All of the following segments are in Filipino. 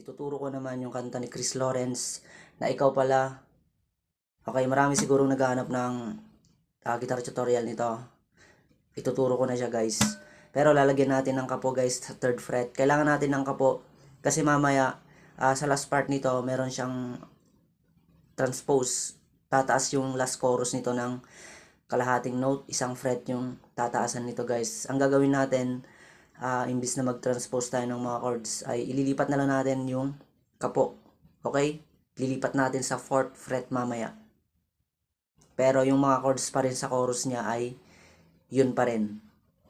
ituturo ko naman yung kanta ni Chris Lawrence na Ikaw Pala. Okay, marami siguro naghahanap ng guitar tutorial nito. Ituturo ko na siya guys. Pero lalagyan natin ng kapo guys sa 3rd fret. Kailangan natin ng kapo kasi mamaya sa last part nito meron siyang transpose. Tataas yung last chorus nito ng kalahating note, 1 fret yung tataasan nito guys. Ang gagawin natin, imbis na mag-transpose tayo ng mga chords, ay ililipat na lang natin yung kapo. Okay? Lilipat natin sa 4th fret mamaya. Pero yung mga chords pa rin sa chorus niya ay yun pa rin.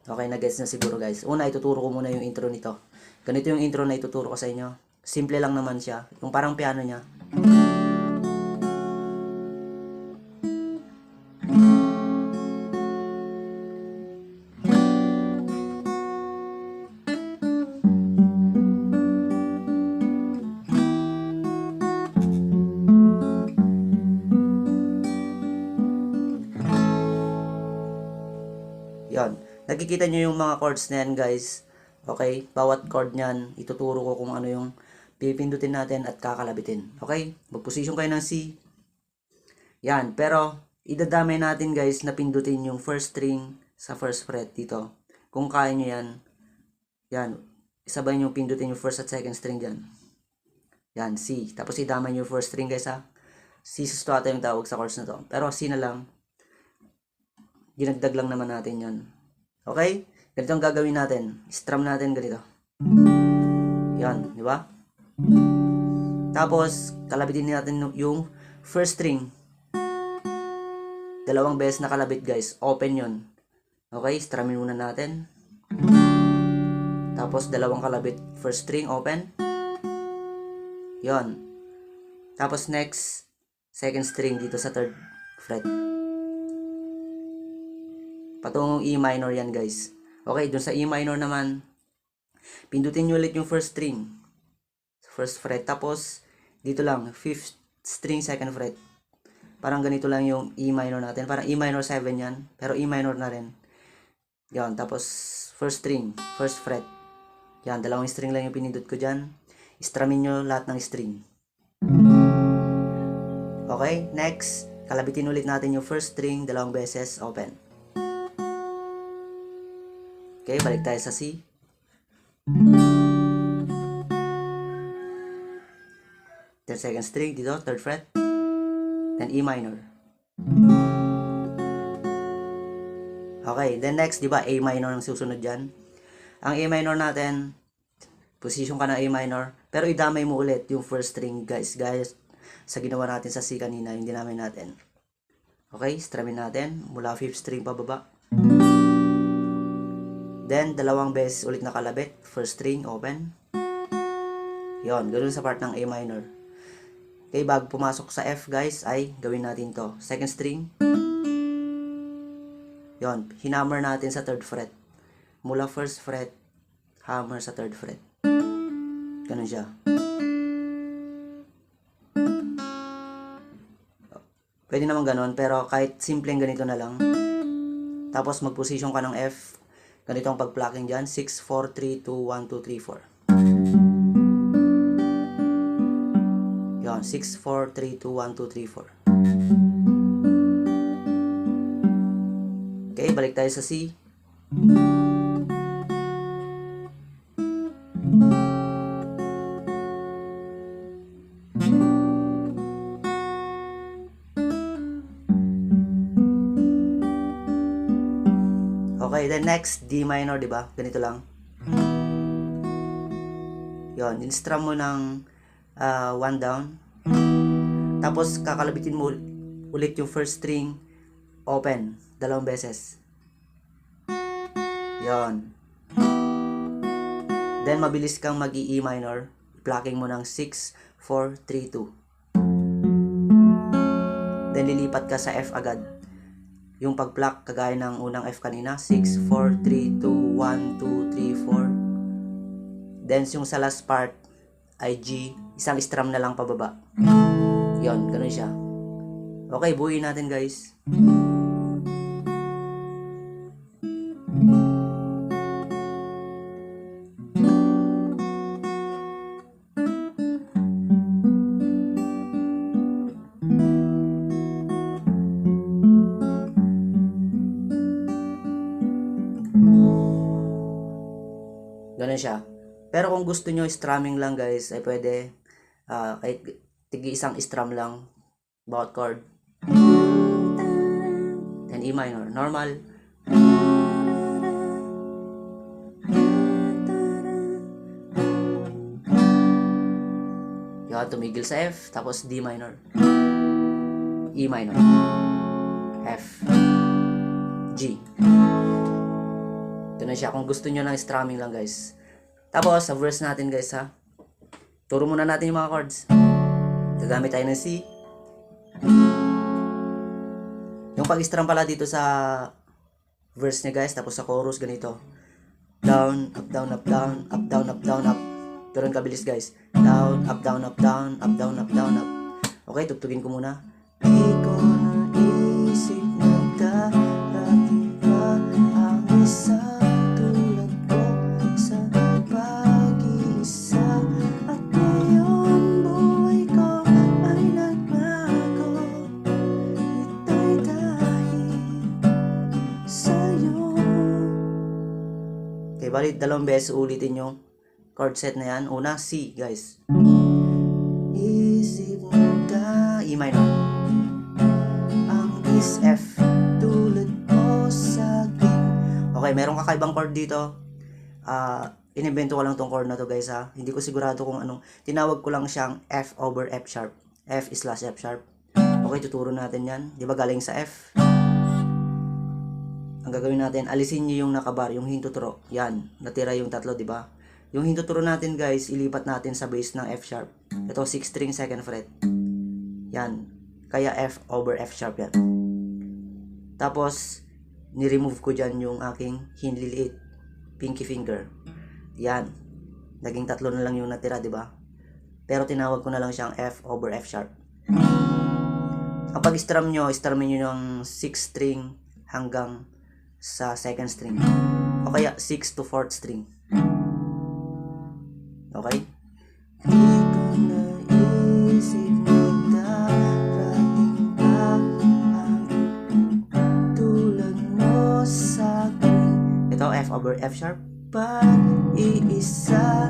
Okay, na-gets na siguro guys. Una, ituturo ko muna yung intro nito. Ganito yung intro na ituturo ko sa inyo. Simple lang naman siya. Yung parang piano niya. Yan. Nakikita nyo yung mga chords na yan guys. Okay? Bawat chord nyan, ituturo ko kung ano yung pipindutin natin at kakalabitin. Okay? Mag-position kayo ng C. Yan. Pero, idadamay natin guys na pindutin yung first string sa first fret dito. Kung kaya nyo yan, yan. Isabay nyo pindutin yung first at second string dyan. Yan, C. Tapos idamay nyo yung first string guys ha. C sustrata yung tawag sa chords na to. Pero C na lang. Dinagdag lang naman natin yon. Okay? Ganito ang gagawin natin. Strum natin ganito. Yan, di ba? Tapos, kalabitin natin yung first string. 2 beses na kalabit guys. Open yon. Okay? Strumin muna natin. Tapos, 2 kalabit. First string, open. Yon. Tapos, next, second string dito sa 3rd fret. Patungong E minor yan guys. Okay, dun sa E minor naman, pindutin nyo ulit yung first string. First fret. Tapos, dito lang, 5th string, 2nd fret. Parang ganito lang yung E minor natin. Parang E minor 7 yan. Pero E minor na rin. Yan. Tapos, first string, first fret. Yan, 2 string lang yung pinindot ko dyan. Strumin nyo lahat ng string. Okay, next. Kalabitin ulit natin yung first string, 2 beses, open. Okay, balik tayo sa C. Then second string dito, 3rd fret. Then E minor. Okay, then next, di ba, A minor ang susunod dyan. Ang A minor natin, position ka ng A minor, pero idamay mo ulit yung first string, guys, sa ginawa natin sa C kanina, yung dinamay natin. Okay, strumin natin, mula 5th string pababa. Then, 2 beses ulit na kalabit. First string, open. Yon, ganoon sa part ng A minor. Okay, bago pumasok sa F, guys, ay gawin natin to. Second string. Yon, hinammer natin sa 3rd fret. Mula 1st fret, hammer sa 3rd fret. Ganun siya. Pwede naman ganun, pero kahit simpleng ganito na lang. Tapos, mag-position ka ng F. Ganito ang pag-plucking dyan. 6, 4, 3, 2, 1, 2, 3, 4. Yan. 6, 4, 3, 2, 1, 2, 3, 4. Okay, balik tayo sa C. Okay, then next, D minor, di ba? Ganito lang. Yon, in-strum mo ng 1 down. Tapos, kakalabitin mo ulit yung first string, open, 2 beses. Yon. Then, mabilis kang mag-E minor. Plucking mo ng 6, 4, 3, 2. Then, lilipat ka sa F agad. Yung pag-pluck, kagaya ng unang F kanina, 6, 4, 3, 2, 1, 2, 3, 4. Then, yung sa last part ay G, isang strum na lang pababa. Yon, ganun siya. Okay, buuin natin guys. siya. Pero kung gusto nyo strumming lang guys, ay pwede kahit tigi isang strum lang bawat chord. Then E minor, normal. Yan, tumigil sa F, tapos D minor, E minor, F, G. Ito na siya kung gusto nyo lang strumming lang guys. Tapos sa verse natin guys ha, turo muna natin yung mga chords. Gagamit tayo ng C. Yung pag-strum pala dito sa verse niya guys, tapos sa chorus ganito. Down, up, down, up, down, up, down, up, down, up. Pero yung kabilis guys. Down, up, down, up, down, up, down, up, down, up. Okay, tugtugin ko muna. Di ko naisip na darating pa ang isa tulad ko sa pag-iisa. At ngayon buhay ko ay nagbago. Ito'y dahil sa'yo. Okay, bali dalawang beses ulitin yung chord set na yan. Una, C, guys. Isip mo da, E minor. Ang is F, tulad mo sa akin. Okay, merong kakaibang chord dito. Inimbento ko lang tong chord na to guys ha. Hindi ko sigurado kung anong. Tinawag ko lang siyang F over F sharp. F slash F sharp. Okay, tuturo natin yan. Di ba galing sa F? Ang gagawin natin, alisin nyo yung nakabar, yung hintuturo. Yan, natira yung tatlo, di ba? Yung hintuturo natin guys, ilipat natin sa base ng F sharp. Ito 6 string 2nd fret. Yan. Kaya F over F sharp yan. Tapos, ni-remove ko dyan yung aking hinliliit. Pinky finger. Yan. Naging tatlo na lang yung natira, di ba? Pero tinawag ko na lang siyang F over F sharp. Ang pag-strum nyo, strumin nyo ng 6 string hanggang sa 2nd string. O kaya 6 to 4th string. Okay? Di ko naisip na darating pa ang tulad mo sa akin. Ito, F over F sharp. Pag-iisa.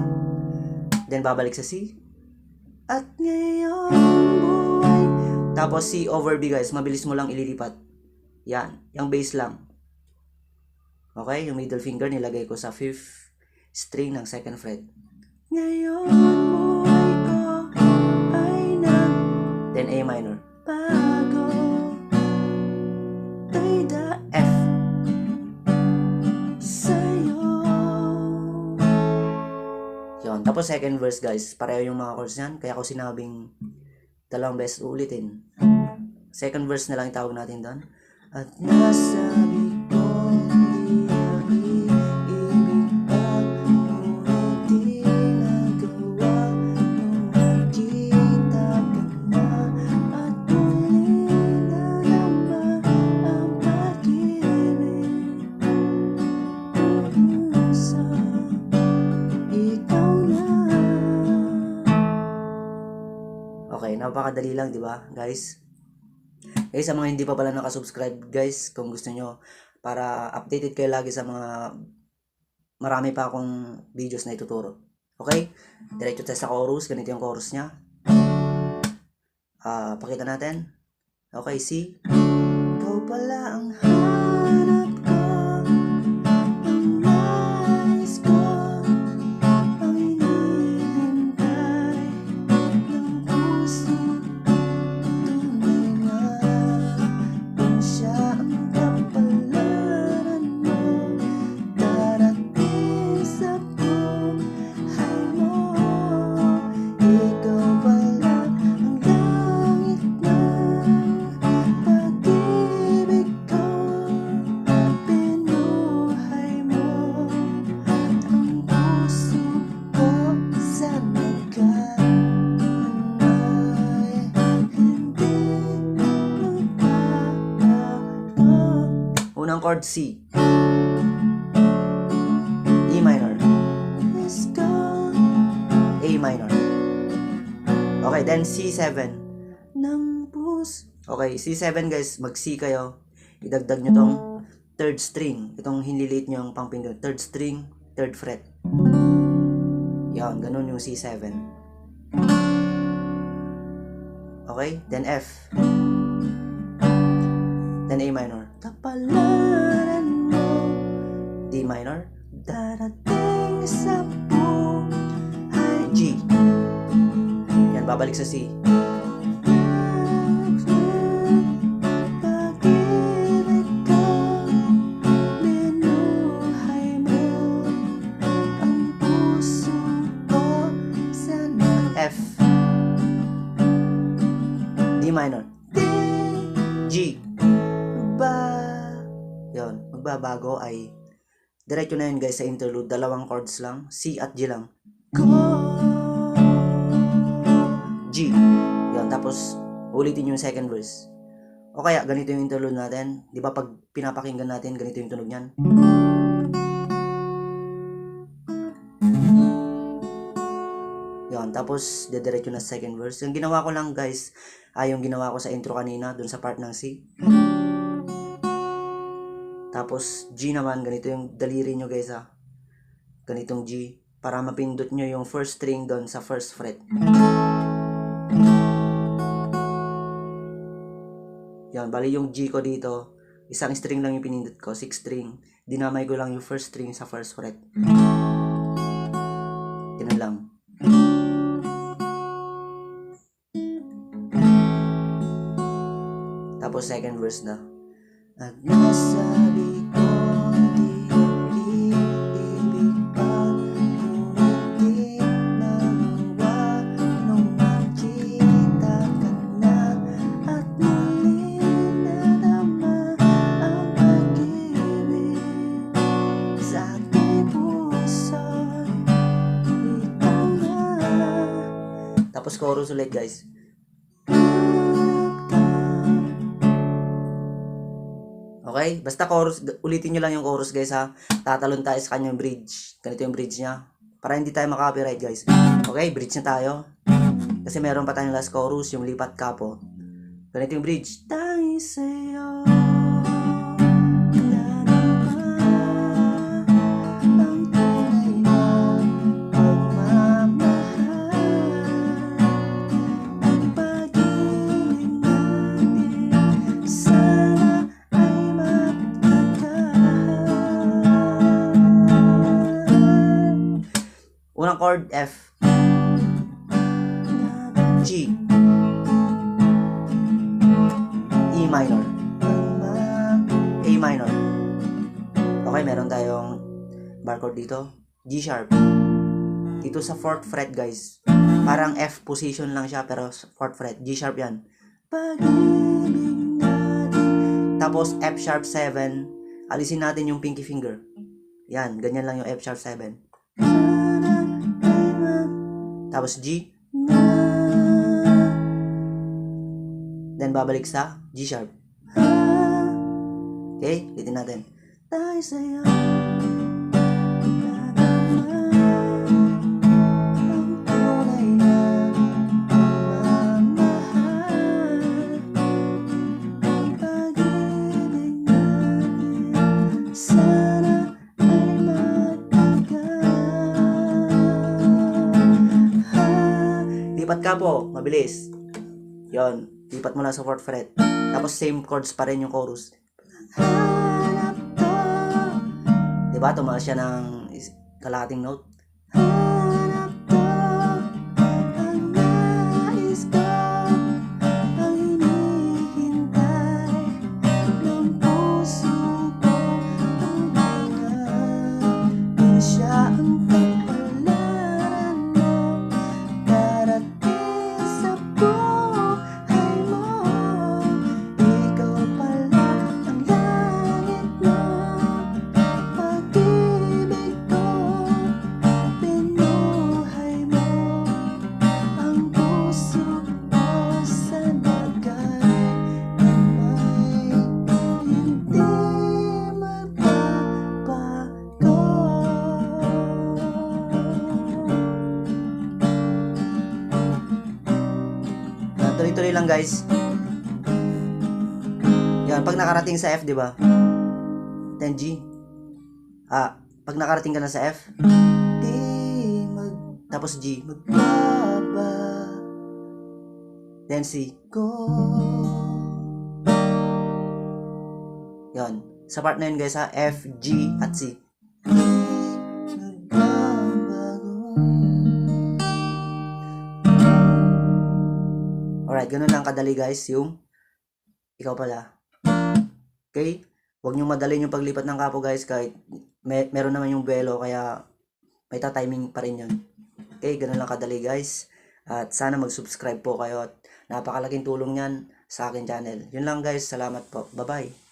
Then, babalik sa C. At ngayon buhay. Tapos, C over B guys. Mabilis mo lang ililipat. Yan. Yung bass lang. Okay? Yung middle finger nilagay ko sa 5th string ng 2nd fret. Ngayon buhay ko ay then A minor. Bago tayo da F sa'yo. Yun. Tapos second verse guys. Pareho yung mga chords yan. Kaya ko sinabing dalawang beses ulitin. Second verse na lang itawag natin doon. At nasabi ko di napakadali lang, di ba, guys? Sa mga hindi pa pala nakasubscribe, guys, kung gusto nyo, para updated kayo lagi sa mga marami pa akong videos na ituturo. Okay? Diretso tayo sa chorus. Ganito yung chorus niya. Pakita natin. Okay, C. Ikaw pala ang hanap ko, ang nais ko, ang hinihintay ng puso. Tunay na kung siya ang kapalaran mo, darating sa buhay mo. Ikaw pala ang langit ng pag-ibig ko, pinuhay mo ang puso ko sa nagkaano'y hindi magbabago. Unang chord C, E minor, let's go, A minor. Okay, then C7 ng puso. Okay, C7 guys, mag C kayo. Idagdag nyo tong third string. Itong hiniliit nyo yung pang finger. Third string, third fret. Yan, ganun yung C7. Okay? Then F. Then A minor. Kapalaran mo. D minor. Darating sa buhay. G. Yan, babalik sa C. F. D minor. G. Magbabago ay diretso na yun guys sa interlude. Dalawang chords lang. C at G lang. G. Yan. Tapos ulitin yung second verse. O kaya ganito yung interlude natin. Di ba pag pinapakinggan natin ganito yung tunog niyan. Yan, tapos dediretso na second verse. Yung ginawa ko lang guys, ay yung ginawa ko sa intro kanina, dun sa part ng C. Tapos G naman, ganito yung daliri nyo guys ha. Ganitong G, para mapindot nyo yung first string dun sa first fret. Yan, bali yung G ko dito, isang string lang yung pinindot ko, 6 string. Dinamay ko lang yung first string sa first fret. Ganun lang. Tapos second verse na. At nasabi ko di ibig pa nung di magawa nung makita ka na at muli nadama ang pag-ibig sa aking puso'y ikaw na. Tapos chorus ulit guys. Okay? Basta chorus, ulitin nyo lang yung chorus guys ha. Tatalon tayo sa kanyang bridge. Ganito yung bridge niya. Para hindi tayo makapiright guys. Okay, bridge na tayo. Kasi meron pa tayong last chorus, yung lipat kapo. Ganito yung bridge. Tayo sa'yo. Unang chord, F. G. E minor. A minor. Okay, meron tayong bar chord dito. G sharp. Dito sa 4th fret guys. Parang F position lang siya pero 4th fret. G sharp yan. Tapos F sharp 7. Alisin natin yung pinky finger. Yan, ganyan lang yung F sharp 7. Tapos G. Then babalik sa G sharp. Okay, ulitin natin. Tayo sa'yo. Lipat ka po, mabilis. Yon, lipat mo lang sa 4th fret. Tapos same chords pa rin yung chorus. Diba, tumaas siya ng kalahating note. Tuloy-tuloy lang guys. Yan, pag nakarating sa F, di ba? Then G. Pag nakarating ka na sa F, di tapos G, magbaba, then C, go. Yan. Sa part na yun guys ha, F, G, at C. Alright, ganun lang kadali guys yung ikaw pala. Okay? Huwag nyo madalin yung paglipat ng kapo guys kahit meron naman yung buwelo kaya may timing pa rin yun. Okay, ganun lang kadali guys. At sana mag-subscribe po kayo at napakalaking tulong yan sa akin channel. Yun lang guys, salamat po. Bye-bye.